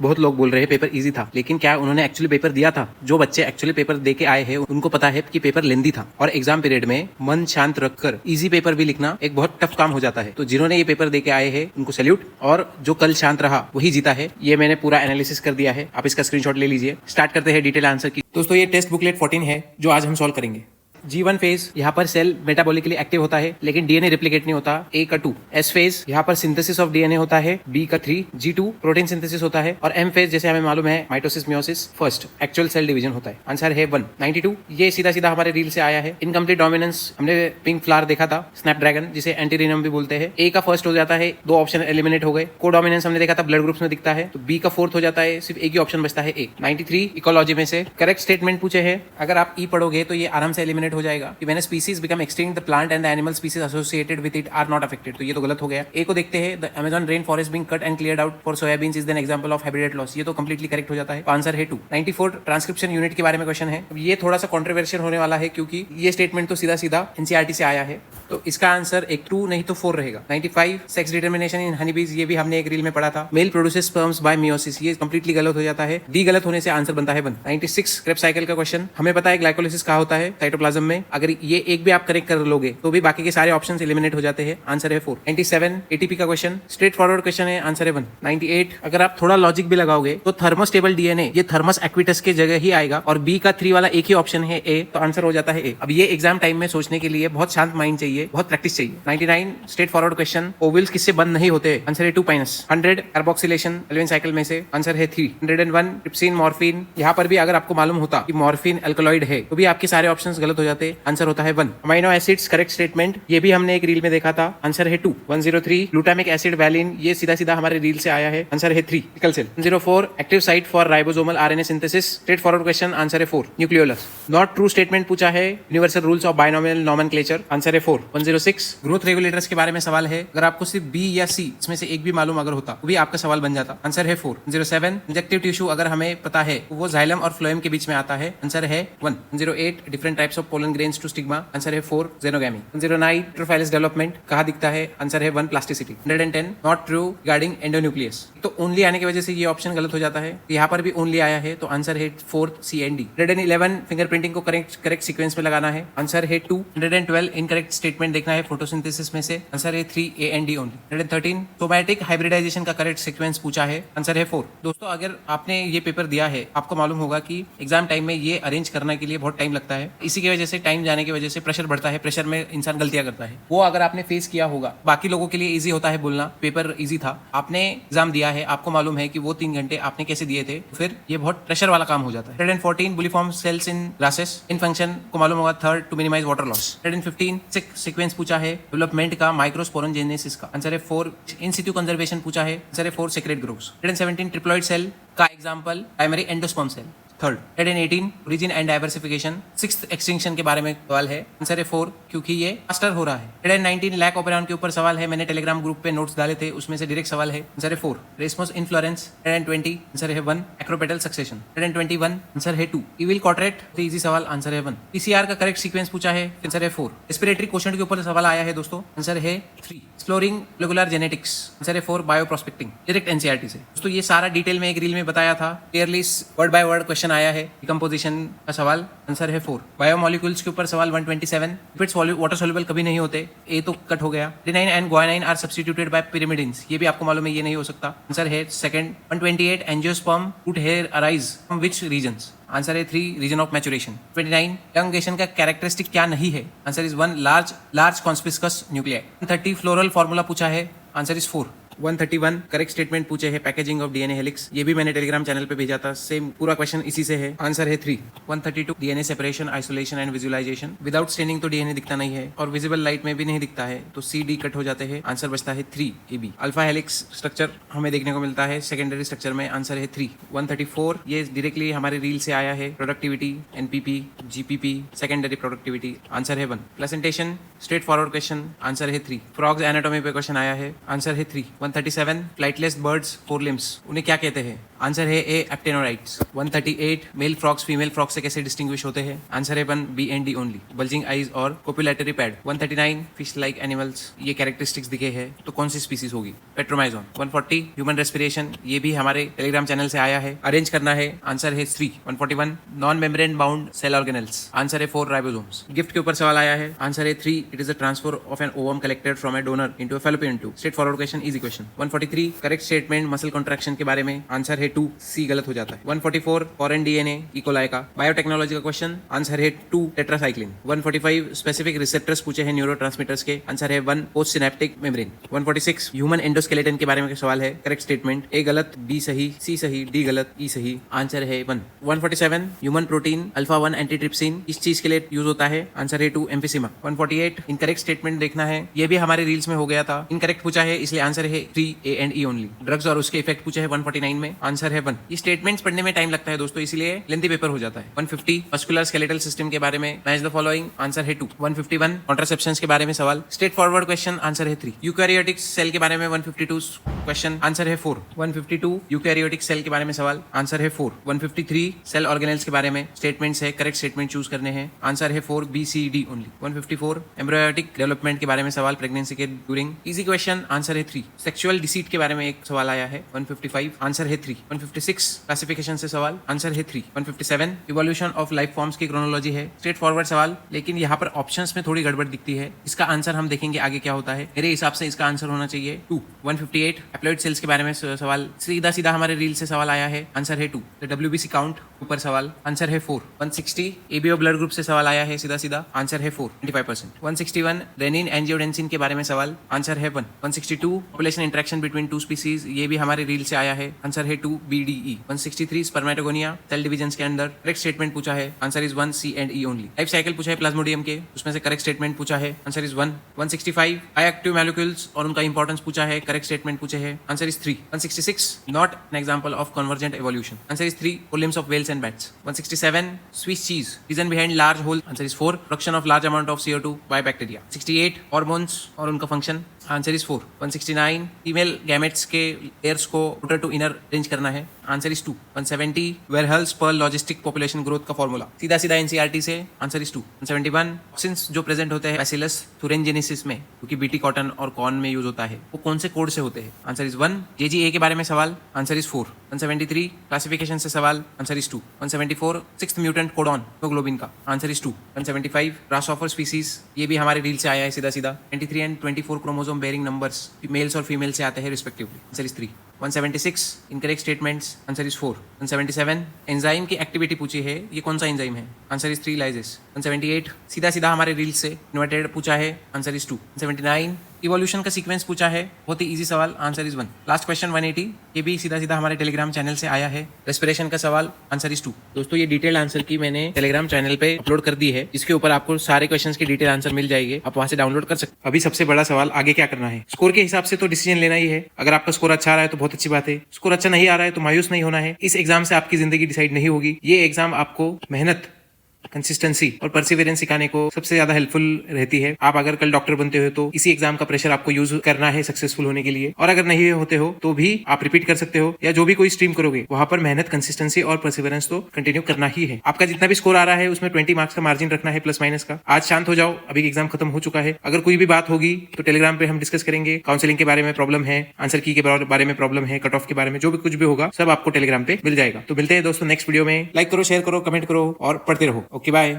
बहुत लोग बोल रहे हैं पेपर इजी था, लेकिन क्या उन्होंने एक्चुअली पेपर दिया था? जो बच्चे एक्चुअली पेपर दे के आए हैं उनको पता है कि पेपर लेंदी था, और एग्जाम पीरियड में मन शांत रखकर इजी पेपर भी लिखना एक बहुत टफ काम हो जाता है। तो जिन्होंने ये पेपर दे के आए हैं उनको सैल्यूट, और जो कल शांत रहा वही जीता है। ये मैंने पूरा एनालिसिस कर दिया है, आप इसका स्क्रीनशॉट ले लीजिए। स्टार्ट करते हैं डिटेल आंसर की। दोस्तों ये टेस्ट बुकलेट 14 है जो आज हम सॉल्व करेंगे। G1 फेज यहाँ पर सेल मेटाबॉलिकली एक्टिव होता है, लेकिन डीएनए रिप्लिकेट नहीं होता। A का 2। S फेज यहाँ पर सिंथेसिस ऑफ डीएनए होता है। B का 3। G2 प्रोटीन सिंथेसिस होता है। और M फेज जैसे हमें मालूम है mitosis meiosis first actual cell division होता है। आंसर है 192। ये सीधा सीधा हमारे रील से आया है। इनकम्प्लीट डोमिनेंस हमने पिंक फ्लावर देखा था, स्नैपड्रैगन जिसे एंटीरिनम भी बोलते हैं। A का फर्स्ट हो जाता है, 2 ऑप्शन एलिमिनेट हो गए। को डोमिनेंस हमने देखा था ब्लड ग्रुप्स में दिखता है, तो B का फोर्थ हो जाता है, सिर्फ एक ही ऑप्शन बचता है A। 93 इकोलॉजी में से करेक्ट स्टेटमेंट पूछे है। अगर आप ई पढ़ोगे तो ये आराम से एलिमिनेट हो जाएगा कि मैंने species become extinct, the plant and the animal species associated with it are not affected। तो ये तो गलत हो गया। ए को देखते हैं, the Amazon rain forest being cut and cleared out for soybeans is an example of habitat loss। ये तो completely correct हो जाता है। आंसर है 2। 94 ट्रांसक्रिप्शन यूनिट के बारे में क्वेश्चन है। ये थोड़ा सा कॉन्ट्रोवर्शियल होने वाला है क्योंकि ये स्टेटमेंट तो सीधा सीधा एनसीईआरटी से आया है, तो इसका आंसर एक 2 नहीं तो 4 रहेगा। 95 सेक्स डिटर्मिनेशन इन हनीबीज, ये भी हमने एक रील में पढ़ा था। Male produces sperms by meiosis, ये कंप्लीटली गलत हो जाता है। डी गलत होने से आंसर बनता है 1। 96 क्रेब साइकिल का क्वेश्चन। हमें पता है ग्लाइकोलिसिस कहाँ होता है, साइटोप्लाज्म में। अगर ये एक भी आप करेक्ट कर लोगे तो भी बाकी के सारे ऑप्शंस एलिमिनेट हो जाते हैं। आंसर है 4। 97 एटीपी का क्वेश्चन, स्ट्रेट फॉरवर्ड क्वेश्चन है। आंसर है 1। 98 अगर आप थोड़ा लॉजिक भी लगाओगे तो थर्मोस्टेबल डीएनए ये थर्मस एक्विटस के जगह ही आएगा, और बी का 3 वाला एक ही ऑप्शन है ए, तो आंसर हो जाता है ए। अब ये एग्जाम टाइम में सोचने के लिए बहुत शांत माइंड चाहिए, बहुत प्रैक्टिस चाहिए। 99 स्ट्रेट फॉरवर्ड क्वेश्चन, ओवल्स किससे बंद नहीं होते? आंसर है 2 पाइनस। 100 कार्बोक्सिलेशन एल्वेन साइकिल में से। आंसर है 3। 101 ट्रिप्सिन मॉर्फिन, यहाँ पर भी अगर आपको मालूम होता कि मॉर्फिन अल्कलॉइड है तो भी आपके सारे ऑप्शंस गलत हो जाते। आंसर होता है 1। अमाइनो एसिड्स करेक्ट स्टेटमेंट, ये भी हमने एक रील में देखा था। आंसर है 2। 103 ग्लूटामिक एसिड वैलिन, ये सीधा सीधा हमारे रील से आया है। आंसर है 3 sickle cell. 104 active site for ribosomal RNA synthesis, straightforward question. Answer है 4 न्यूक्लियोलस। नॉट ट्रू स्टेटमेंट पूछा है, universal rules of binomial nomenclature. Answer है 4। 106 ग्रोथ रेगुलेटर्स के बारे में सवाल है। अगर आपको सिर्फ बी या सी इसमें से एक भी मालूम अगर होता तो भी आपका सवाल बन जाता। आंसर है 4। 107 इंजेक्टिव टिश्यू अगर हमें पता है वो जाइलम और फ्लोएम के बीच में आता है। आंसर है 1। 108 different types of pollen grains to stigma. Answer है 4 जेनोगैमी। 109 ट्रोफाइलस डेवलपमेंट कहाँ दिखता है? आंसर है 1 plasticity. 110 not true regarding endonuclease, तो ओनली आने की वजह से ये ऑप्शन गलत हो जाता है। यहाँ पर भी ओनली आया है, तो आंसर है 4 CND। 111 फिंगरप्रिंटिंग को करेक्ट सीक्वेंस में लगाना है। आंसर है 2। 112 इनकरेक्ट स्टेटमेंट देखना है फोटोसिंथेसिस में से। आंसर है 3 AND ओनली। 113 सोमैटिक हाइब्रिडाइजेशन का करेक्ट सीक्वेंस पूछा है। आंसर है 4। दोस्तों अगर आपने ये पेपर दिया है, आपको मालूम होगा कि एग्जाम टाइम में ये अरेंज करने के लिए बहुत टाइम लगता है। इसी की वजह से टाइम जाने की वजह से प्रेशर बढ़ता है, प्रेशर में इंसान गलतियां करता है। वो अगर आपने फेस किया होगा, बाकी लोगों के लिए इजी होता है बोलना पेपर इजी था, आपने एग्जाम दिया है, आपको मालूम है कि वो 3 घंटे आपने कैसे दिए थे, तो फिर ये बहुत प्रेशर वाला काम हो जाता है। 114 बुलिफॉर्म सेल्स इन ग्रासेस इन फंक्शन को मालूम होगा, third to minimize water loss. 115 sequence पूछा है डेवलपमेंट का माइक्रोस्पोरोजेनेसिस का। आंसर है 4। इन सिटू कंजर्वेशन पूछा है। आंसर है 4 सेक्रेट ग्रुप्स। 117 ट्रिप्लॉइड सेल का example primary endosperm cell. Third 118 origin and diversification, 6th extinction के बारे में सवाल है। आंसर है 4 क्योंकि ये फास्टर हो रहा है। 119 लैक ऑपरेरॉन के ऊपर सवाल है, मैंने टेलीग्राम ग्रुप पे नोट्स डाले थे, उसमें से डायरेक्ट सवाल है। आंसर है 4 रेस्मोस इन्फ्लोरेंस। 120 आंसर है 1 एक्रोपेटल सक्सेशन। 121 आंसर है 2 इविल कॉर्टरेट, तो इजी सवाल। आंसर है 1 पीसीआर का करेक्ट सीक्वेंस पूछा है। आंसर है 4 रेस्पिरेटरी क्वेश्चन के ऊपर सवाल आया है दोस्तों। आंसर है 3 एक्सप्लोरिंग मोलेकुलर जेनेटिक्स। आंसर है 4 बायो प्रोस्पेक्टिंग, डायरेक्ट एनसीईआरटी से। दोस्तों ये सारा डिटेल में एक रील में बताया था, clearly word by word question आया है। डिकम्पोजिशन का सवाल। आंसर है 4 बायोमोलिक्यूल्स के ऊपर सवाल 127 लिपिड्स वाटर सॉल्युबल कभी नहीं होते, ए तो कट हो गया। Adenine and guanine are substituted by pyrimidines, ये भी आपको मालूम है, ये नहीं हो सकता। आंसर है second. 128 angiosperm wood here arise from which regions. Answer है 3 रीजन ऑफ मैचुरेशन। 29 elongation का कैरेक्टरिस्टिक क्या नहीं है। Answer is 1 large conspicuous nuclei. 130 floral formula पूछा है। Answer is 4। 131 करेक्ट स्टेटमेंट पूछे है पैकेजिंग ऑफ डीएनए हेलिक्स, ये भी मैंने टेलीग्राम चैनल पे भेजा था, सेम पूरा क्वेश्चन इसी से है। आंसर है 3। 132 DNA separation isolation and visualization, without staining तो डीएनए दिखता नहीं है और विजिबल लाइट में भी नहीं दिखता है, तो सी डी कट हो जाते हैं। आंसर बचता है 3 AB। अल्फा हेलिक्स स्ट्रक्चर हमें देखने को मिलता है सेकेंडरी स्ट्रक्चर में। आंसर है 3। 134 ये डायरेक्टली हमारे रील से आया है, productivity NPP GPP secondary productivity. Answer है 1। Placentation straight forward question. Answer है 3। फ्रॉग्स एनाटॉमी पे क्वेश्चन आया है। आंसर है 3। 137 फ्लाइटलेस बर्ड्स 4 लिम्स उन्हें क्या कहते हैं? आंसर है ए एक्टेनोराइट्स। 138 मेल फ्रॉक्स फीमेल फ्रॉक से कैसे डिस्टिंग्विश होते हैं? आंसर है 1 B and D only, bulging eyes और copulatory pad. 139 fish like animals, ये कैरेक्टरिस्टिक्स दिखे हैं तो कौन सी स्पीसीज होगी? पेट्रोमाइजोन। 140 ह्यूमन रेस्पिरेशन, ये भी हमारे टेलीग्राम चैनल से आया है, अरेंज करना है। आंसर है 3। 141 non membrane bound cell organelles, answer है 4 राइबोसोम्स। गिफ्ट के ऊपर सवाल आया है, आंसर है 3 it is a transfer of an ovum collected from A donor into a fallopian tube. Straight forward question, easy question. 143 correct statement muscle contraction के बारे में, आंसर है 2 सी गलत हो जाता है। 144 फॉरेन डीएनए इकोलाई का। बायोटेक्नोलॉजी का क्वेश्चन, आंसर है 2 टेट्रासाइक्लिन। 145 स्पेसिफिक रिसेप्टर्स पूछे हैं न्यूरोट्रांसमीटर्स के, आंसर है 1 post synaptic membrane. 146 human endoskeleton के बारे में सवाल है, करेक्ट स्टेटमेंट ए गलत, बी सही, सी सही, डी गलत, ई सही, आंसर है 1। 147 ह्यूमन प्रोटीन अल्फा 1 एंटीट्रिप्सिन किस चीज के लिए यूज होता है? आंसर है 2 एम्फिसिमा। 148 इनकरेक्ट स्टेटमेंट देखना है, ये भी हमारे रील्स में हो गया था, इनकरेक्ट पूछा है इसलिए आंसर है 3 A and E only. Drugs और उसके इफेक्ट पूछे है 149 में, आंसर है 1। ये स्टेटमेंट्स पढ़ने में टाइम लगता है दोस्तों, इसलिए लेंथी पेपर हो जाता है। 150 मस्कुलर स्केलेटल सिस्टम के बारे में, मैच द फॉलोइंग, आंसर है 2। 151 कॉन्ट्रासेप्शंस के बारे में सवाल, स्ट्रेट फॉरवर्ड क्वेश्चन, आंसर है 3। यूकैरियोटिक सेल के बारे में 152 क्वेश्चन, आंसर है 4। 152 यूकैरियोटिक सेल के बारे में सवाल, आंसर है 4। 153 सेल ऑर्गेनेल्स के बारे में स्टेटमेंट्स है, करेक्ट स्टेटमेंट चूज करने हैं, आंसर है 4 B C D only. 154 embryonic development के बारे में सवाल, प्रेगनेंसी के ड्यूरिंग, इजी क्वेश्चन, आंसर है 3। सेक्सुअल डिसीट के बारे में एक सवाल आया है 155, आंसर है 3। 156 क्लासिफिकेशन से सवाल, आंसर है 3। 157 इवोल्यूशन ऑफ लाइफ फॉर्म्स की क्रोनोलॉजी है, स्ट्रेट फॉरवर्ड सवाल, लेकिन यहाँ पर ऑप्शंस में थोड़ी गड़बड़ दिखती है, इसका आंसर हम देखेंगे आगे क्या होता है। मेरे हिसाब से इसका आंसर होना चाहिए 2। 158 एप्लॉइड सेल्स के बारे में सवाल, सीधा सीधा हमारे रील से सवाल आया है, आंसर है 2। WBC काउंट ऊपर सवाल, आंसर है 4। 160 ABO ब्लड ग्रुप से सवाल आया है, सीधा सीधा आंसर है 4 25%। 161 रेनिन एंजियोडेंसिन के बारे में सवाल, आंसर है 1। 162 पॉपुलेशन इंटरेक्शन बिटवीन 2 स्पीसीज, ये भी हमारे रील से आया है, आंसर है 2 BDE। 163 स्पर्मेटोगोनिया सेल डिवीजन के अंदर, करेक्ट स्टेटमेंट पूछा है, answer is 1 C and E only. Life cycle पूछा है प्लाज्मोडियम के, उसमें से करेक्ट स्टेटमेंट पूछा है, आंसर इज 1। 165 बायोएक्टिव मॉलिक्यूल्स और उनका इंपॉर्टेंस पूछा है, करेक्ट स्टेटमेंट पूछे है, answer is 3। 166 not an example of convergent evolution, answer is 3 for limbs of whales and bats. 167 Swiss cheese, reason behind large hole, answer is 4 production of large amount of CO2 by bacteria. 68 hormones और उनका function, answer is 4। 169 female gametes के pairs को outer to inner arrange करना है, answer is 2। 170 Verhulst Pearl logistic population growth का formula, सीधा सीधा NCERT से, आंसर इज 2। 171 टॉक्सिन्स जो प्रेजेंट होते हैं बैसिलस थुरिनजेनेसिस में, क्योंकि बीटी कॉटन और कॉर्न में यूज होता है, वो कौन से कोड से होते हैं? Answer is 1। JGA के बारे में सवाल, आंसर इज 4। 173 क्लासिफिकेशन से सवाल, answer is 2। 174 sixth mutant codon haemoglobin का, आंसर इज 2। 175 ग्रासहॉपर स्पीसीज, ये भी हमारे रील से आया है सीधा सीधा। 23 and 24 chromosome bearing numbers males और फीमेल से आते हैं respectively, answer is 3। 176 incorrect statements, answer is 4। 177 enzyme की एक्टिविटी पूछी है, ये कौन सा एंजाइम है? Answer is 3 लाइजेस। 178 सीधा सीधा हमारे रील से इन्वर्टेड पूछा है, आंसर इज 2। 179 इवोल्यूशन का सीक्वेंस पूछा है, बहुत ही इजी सवाल, आंसर इज 1। लास्ट क्वेश्चन 180, ये भी सीधा सीधा हमारे टेलीग्राम चैनल से आया है, रेस्पिरेशन का सवाल, आंसर इज 2। दोस्तों ये डिटेल आंसर की मैंने टेलीग्राम चैनल पे अपलोड कर दी है, इसके ऊपर आपको सारे क्वेश्चंस के डिटेल आंसर मिल जाएंगे, आप वहां से डाउनलोड कर सकते। अभी सबसे बड़ा सवाल आगे क्या करना है? स्कोर के हिसाब से तो डिसीजन लेना ही है, अगर आपका स्कोर अच्छा आ रहा है तो बहुत अच्छी बात है, स्कोर अच्छा नहीं आ रहा है तो मायूस नहीं होना है। इस एग्जाम से आपकी जिंदगी डिसाइड नहीं होगी, ये एग्जाम आपको मेहनत, कंसिस्टेंसी और परसिवियरेंस सिखाने को सबसे ज्यादा हेल्पफुल रहती है। आप अगर कल डॉक्टर बनते हो तो इसी एग्जाम का प्रेशर आपको यूज करना है सक्सेसफुल होने के लिए, और अगर नहीं होते हो तो भी आप रिपीट कर सकते हो, या जो भी कोई स्ट्रीम करोगे वहां पर मेहनत, कंसिस्टेंसी और परसिवियरेंस तो कंटिन्यू करना ही है। आपका जितना भी स्कोर आ रहा है उसमें 20 मार्क्स का मार्जिन रखना है, प्लस माइनस का। आज शांत हो जाओ, अभी एग्जाम खत्म हो चुका है। अगर कोई भी बात होगी तो टेलीग्राम पे हम डिस्कस करेंगे, काउंसलिंग के बारे में प्रॉब्लम है, आंसर की के बारे में प्रॉब्लम है, कट ऑफ के बारे में, जो भी कुछ भी होगा सब आपको टेलीग्राम पे मिल जाएगा। तो मिलते हैं दोस्तों नेक्स्ट वीडियो में। लाइक करो, शेयर करो, कमेंट करो और पढ़ते रहो। Okay bye.